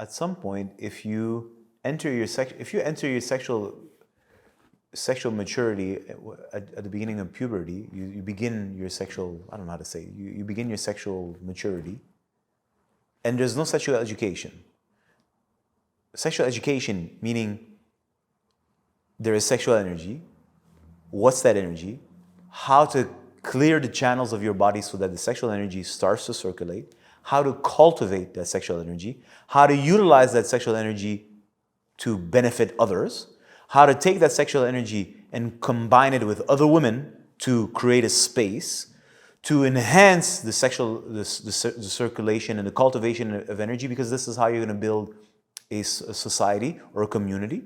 at some point, if you enter your sexual maturity at the beginning of puberty, you begin your sexual, I don't know how to say it, you begin your sexual maturity, and there's no sexual education. Sexual education meaning there is sexual energy. What's that energy? How to clear the channels of your body so that the sexual energy starts to circulate. How to cultivate that sexual energy. How to utilize that sexual energy to benefit others. How to take that sexual energy and combine it with other women to create a space to enhance the circulation and the cultivation of energy, because this is how you're going to build a society or a community.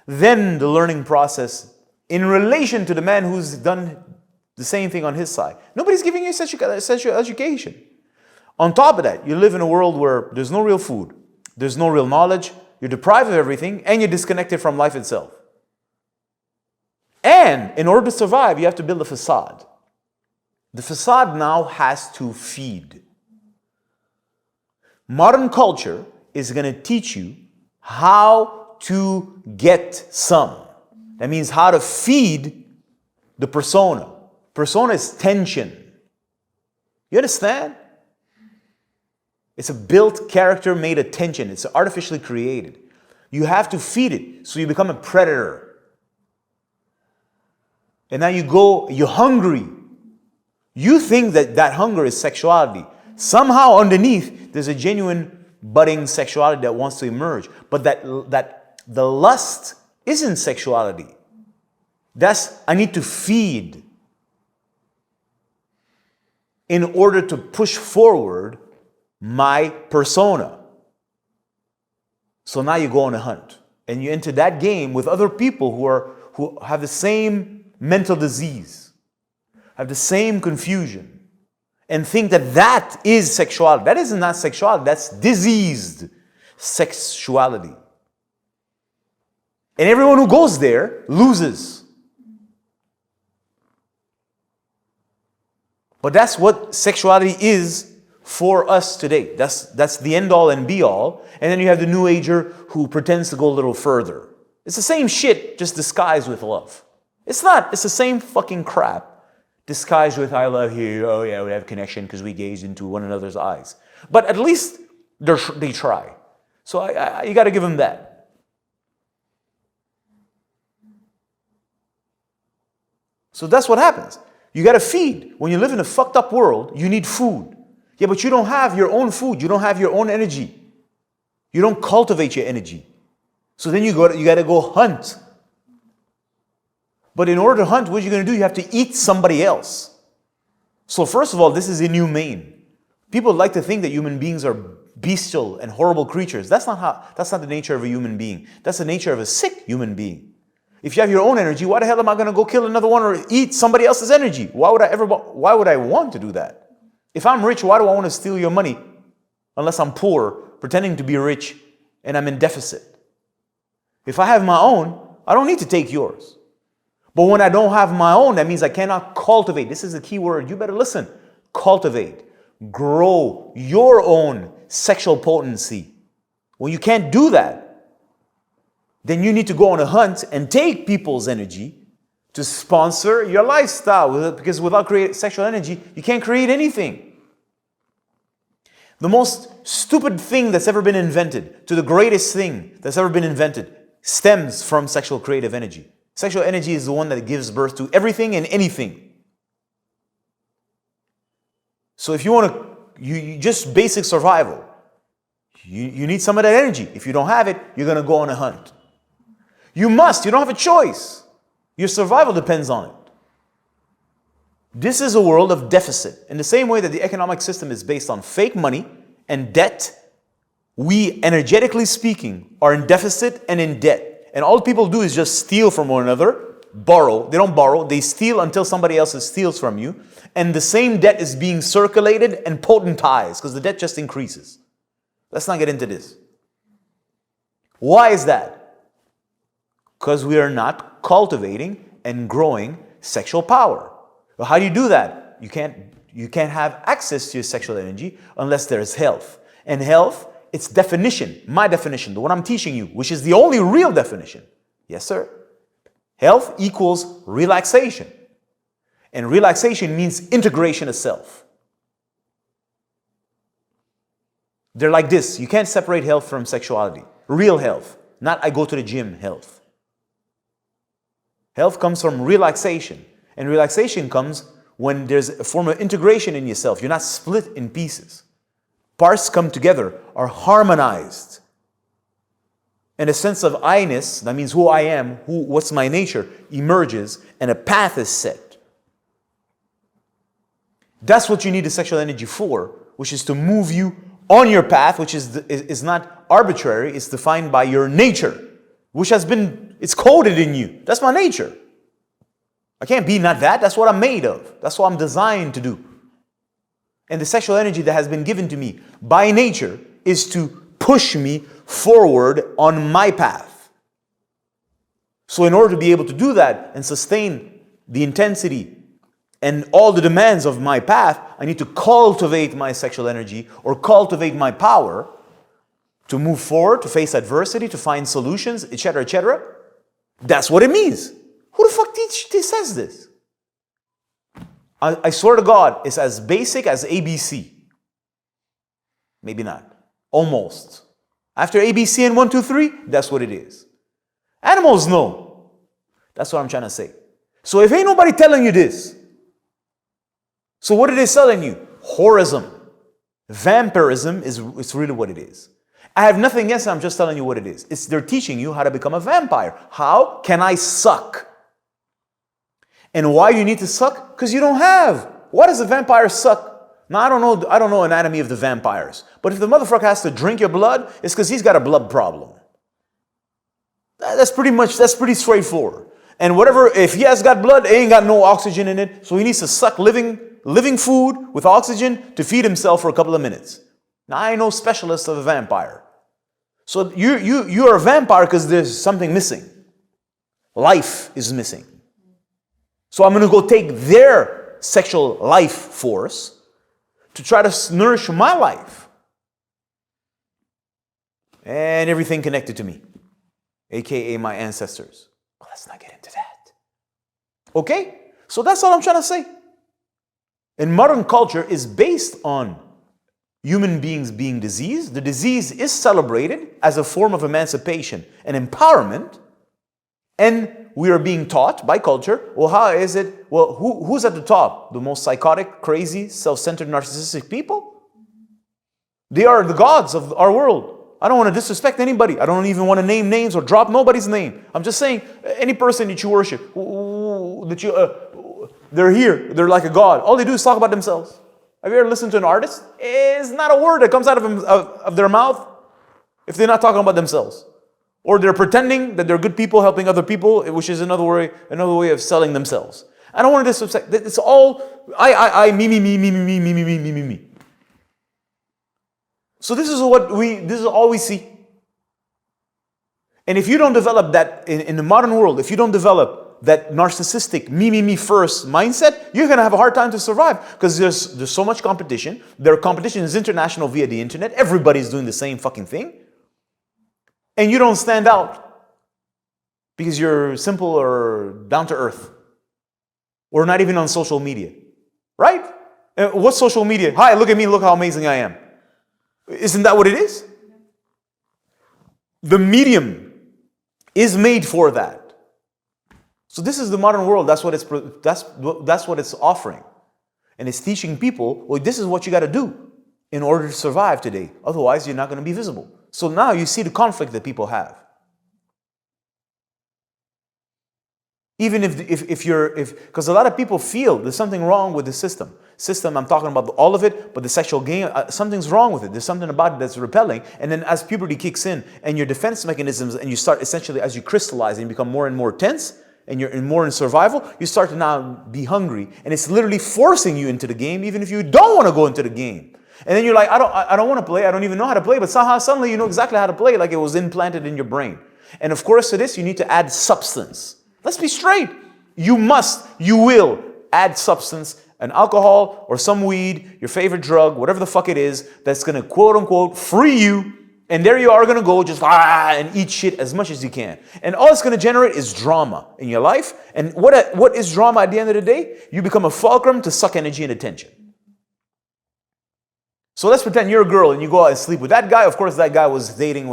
Then the learning process in relation to the man who's done the same thing on his side. Nobody's giving you sexual education. On top of that, you live in a world where there's no real food, there's no real knowledge, you're deprived of everything, and you're disconnected from life itself. And in order to survive, you have to build a facade. The facade now has to feed. Modern culture is going to teach you how to get some. That means how to feed the persona. Persona is tension. You understand? It's a built character made of tension. It's artificially created. You have to feed it so you become a predator. And now you're hungry. You think that hunger is sexuality. Somehow underneath, there's a genuine budding sexuality that wants to emerge. But that the lust isn't sexuality. That's, I need to feed in order to push forward my persona. So now you go on a hunt. And you enter that game with other people who have the same mental disease, have the same confusion, and think that is sexuality. That is not sexuality, that's diseased sexuality. And everyone who goes there loses. But that's what sexuality is for us today. That's the end all and be all. And then you have the new ager who pretends to go a little further. It's the same shit, just disguised with love. It's not. It's the same fucking crap disguised with I love you. Oh yeah, we have connection because we gaze into one another's eyes. But at least they try. So you got to give them that. So that's what happens. You got to feed. When you live in a fucked up world, you need food. Yeah, but you don't have your own food. You don't have your own energy. You don't cultivate your energy. So then you got to go hunt. But in order to hunt, what you're going to do, you have to eat somebody else. So first of all, this is inhumane. People like to think that human beings are bestial and horrible creatures. That's not the nature of a human being. That's the nature of a sick human being. If you have your own energy, why the hell am I going to go kill another one or eat somebody else's energy? Why would I want to do that? If I'm rich, why do I want to steal your money? Unless I'm poor, pretending to be rich, and I'm in deficit. If I have my own, I don't need to take yours. But when I don't have my own, that means I cannot cultivate. This is the key word. You better listen. Cultivate. Grow your own sexual potency. When you can't do that, then you need to go on a hunt and take people's energy to sponsor your lifestyle. Because without sexual energy, you can't create anything. The most stupid thing that's ever been invented to the greatest thing that's ever been invented stems from sexual creative energy. Sexual energy is the one that gives birth to everything and anything. So if you want to, you just basic survival. You need some of that energy. If you don't have it, you're going to go on a hunt. You don't have a choice. Your survival depends on it. This is a world of deficit. In the same way that the economic system is based on fake money and debt, we, energetically speaking, are in deficit and in debt. And all people do is just steal from one another, borrow. They don't borrow, they steal until somebody else steals from you. And the same debt is being circulated and potentized because the debt just increases. Let's not get into this. Why is that? Because we are not cultivating and growing sexual power. Well, how do you do that? You can't have access to your sexual energy unless there is health. And health its definition, my definition, the one I'm teaching you, which is the only real definition. Yes, sir. Health equals relaxation. And relaxation means integration of self. They're like this. You can't separate health from sexuality. Real health, not I go to the gym health. Health comes from relaxation. And relaxation comes when there's a form of integration in yourself. You're not split in pieces. Parts come together, are harmonized. And a sense of I-ness, that means who I am, what's my nature, emerges, and a path is set. That's what you need the sexual energy for, which is to move you on your path, which is not arbitrary, it's defined by your nature, which has been, it's coded in you. That's my nature. I can't be not that. That's what I'm made of. That's what I'm designed to do. And the sexual energy that has been given to me by nature is to push me forward on my path. So in order to be able to do that and sustain the intensity and all the demands of my path, I need to cultivate my sexual energy or cultivate my power to move forward, to face adversity, to find solutions, etc., etc. That's what it means. Who the fuck says this? I swear to God, it's as basic as ABC. Maybe not. Almost. After ABC and 1, 2, 3, that's what it is. Animals know. That's what I'm trying to say. So if ain't nobody telling you this, so what are they selling you? Whorism. Vampirism is really what it is. I have nothing against it, I'm just telling you what it is. They're teaching you how to become a vampire. How can I suck? And why you need to suck? Because you don't have. Why does a vampire suck? Now I don't know anatomy of the vampires. But if the motherfucker has to drink your blood, it's because he's got a blood problem. That's pretty straightforward. And whatever, if he has got blood, it ain't got no oxygen in it. So he needs to suck living food with oxygen to feed himself for a couple of minutes. Now I ain't no specialist of a vampire. So you're a vampire because there's something missing. Life is missing. So I'm going to go take their sexual life force to try to nourish my life. And everything connected to me, aka my ancestors. Well, let's not get into that. Okay? So that's all I'm trying to say. And modern culture is based on human beings being diseased. The disease is celebrated as a form of emancipation and empowerment. And we are being taught by culture, well, how is it? Well, who's at the top? The most psychotic, crazy, self-centered, narcissistic people? They are the gods of our world. I don't want to disrespect anybody. I don't even want to name names or drop nobody's name. I'm just saying, any person that you worship, they're here, they're like a god. All they do is talk about themselves. Have you ever listened to an artist? It's not a word that comes out of their mouth if they're not talking about themselves. Or they're pretending that they're good people helping other people, which is another way of selling themselves. I don't want to disrespect. It's all me. So this is all we see. And if you don't develop that in the modern world, if you don't develop that narcissistic me first mindset, you're going to have a hard time to survive because there's so much competition. Their competition is international via the internet. Everybody's doing the same fucking thing. And you don't stand out because you're simple or down to earth or not even on social media, right? What's social media? Hi, look at me, look how amazing I am. Isn't that what it is? The medium is made for that. So this is the modern world. That's what it's offering. And it's teaching people, well, this is what you got to do in order to survive today. Otherwise, you're not going to be visible. So now you see the conflict that people have. Even because a lot of people feel there's something wrong with the system. I'm talking about all of it, but the sexual game, something's wrong with it. There's something about it that's repelling. And then as puberty kicks in and your defense mechanisms, and you start essentially, as you crystallize and become more and more tense, and you're more in survival, you start to now be hungry. And it's literally forcing you into the game, even if you don't want to go into the game. And then you're like, I don't want to play. I don't even know how to play. But somehow, suddenly, you know exactly how to play, like it was implanted in your brain. And of course, to this, you need to add substance. Let's be straight. You will add substance, an alcohol or some weed, your favorite drug, whatever the fuck it is, that's going to quote unquote free you And there you are going to go just and eat shit as much as you can. And all it's going to generate is drama in your life. And what is drama at the end of the day? You become a fulcrum to suck energy and attention. So let's pretend you're a girl and you go out and sleep with that guy. Of course, that guy was dating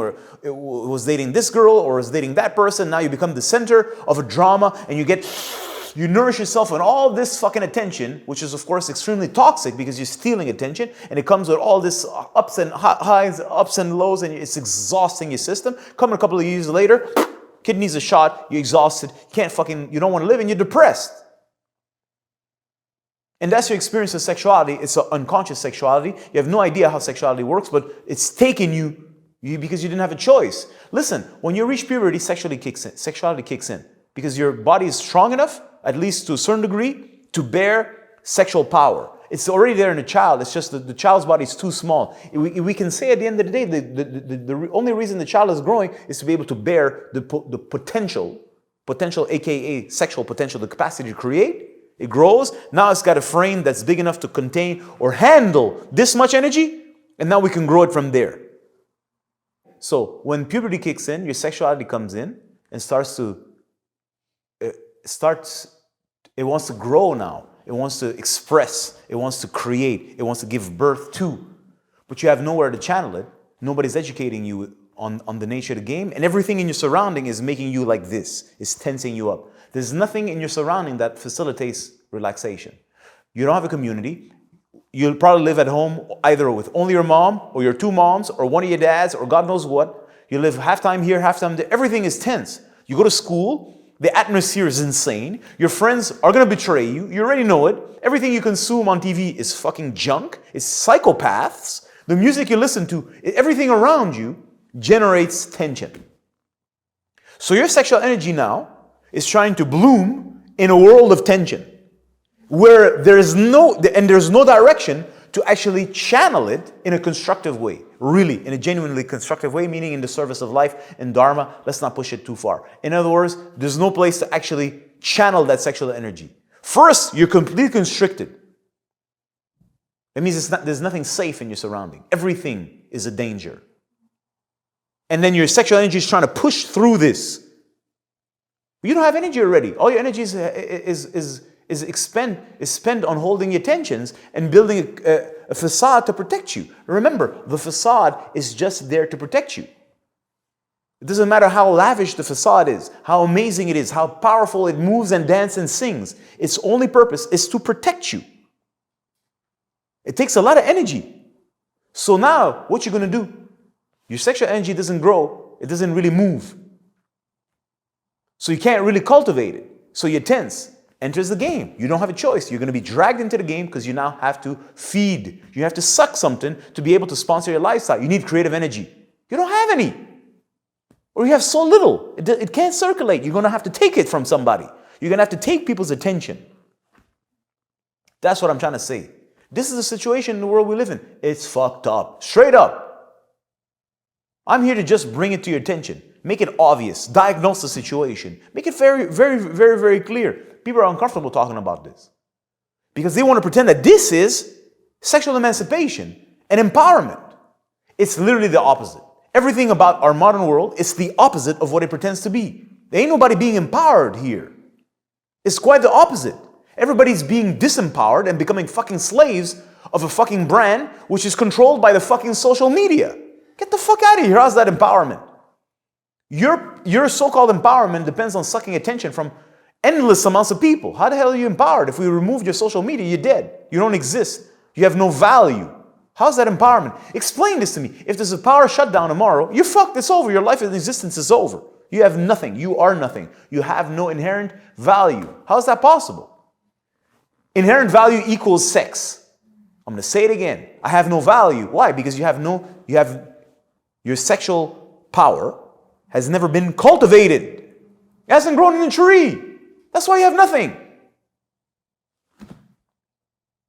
this girl or was dating that person. Now you become the center of a drama and you nourish yourself on all this fucking attention, which is of course extremely toxic because you're stealing attention, and it comes with all this ups and highs, ups and lows, and it's exhausting your system. Come a couple of years later, kidneys are shot, you're exhausted, you don't want to live, and you're depressed. And that's your experience of sexuality. It's an unconscious sexuality. You have no idea how sexuality works, but it's taken you because you didn't have a choice. Listen, when you reach puberty, sexuality kicks in because your body is strong enough, at least to a certain degree, to bear sexual power. It's already there in a child. It's just that the child's body is too small. We can say at the end of the day, the only reason the child is growing is to be able to bear the potential, aka sexual potential, the capacity to create. It grows. Now it's got a frame that's big enough to contain or handle this much energy, and now we can grow it from there. So when puberty kicks in, your sexuality comes in and it wants to grow now. It wants to express. It wants to create. It wants to give birth to. But you have nowhere to channel it. Nobody's educating you on the nature of the game. And everything in your surrounding is making you like this. It's tensing you up. There's nothing in your surrounding that facilitates relaxation. You don't have a community. You'll probably live at home either with only your mom or your two moms or one of your dads or God knows what. You live half time here, half time there. Everything is tense. You go to school. The atmosphere is insane. Your friends are going to betray you. You already know it. Everything you consume on TV is fucking junk. It's psychopaths. The music you listen to, everything around you generates tension. So your sexual energy now is trying to bloom in a world of tension where there's no direction to actually channel it in a constructive way. Really, in a genuinely constructive way, meaning in the service of life and dharma. Let's not push it too far. In other words, there's no place to actually channel that sexual energy. First, you're completely constricted. That means there's nothing safe in your surrounding. Everything is a danger. And then your sexual energy is trying to push through this. You don't have energy already. All your energy is spent on holding your tensions and building a facade to protect you. Remember, the facade is just there to protect you. It doesn't matter how lavish the facade is, how amazing it is, how powerful it moves and dances and sings. Its only purpose is to protect you. It takes a lot of energy. So now, what you're going to do? Your sexual energy doesn't grow. It doesn't really move. So you can't really cultivate it. So you're tense. Enters the game. You don't have a choice. You're going to be dragged into the game because you now have to feed. You have to suck something to be able to sponsor your lifestyle. You need creative energy. You don't have any. Or you have so little. It can't circulate. You're going to have to take it from somebody. You're going to have to take people's attention. That's what I'm trying to say. This is the situation in the world we live in. It's fucked up. Straight up. I'm here to just bring it to your attention. Make it obvious. Diagnose the situation. Make it very, very, very, very clear. People are uncomfortable talking about this because they want to pretend that this is sexual emancipation and empowerment. It's literally the opposite. Everything about our modern world is the opposite of what it pretends to be. There ain't nobody being empowered here. It's quite the opposite. Everybody's being disempowered and becoming fucking slaves of a fucking brand which is controlled by the fucking social media. Get the fuck out of here. How's that empowerment? Your so-called empowerment depends on sucking attention from endless amounts of people. How the hell are you empowered? If we removed your social media, you're dead. You don't exist. You have no value. How's that empowerment? Explain this to me. If there's a power shutdown tomorrow, you're fucked. It's over. Your life and existence is over. You have nothing. You are nothing. You have no inherent value. How's that possible? Inherent value equals sex. I'm going to say it again. I have no value. Why? Because your sexual power has never been cultivated. It hasn't grown in a tree. That's why you have nothing.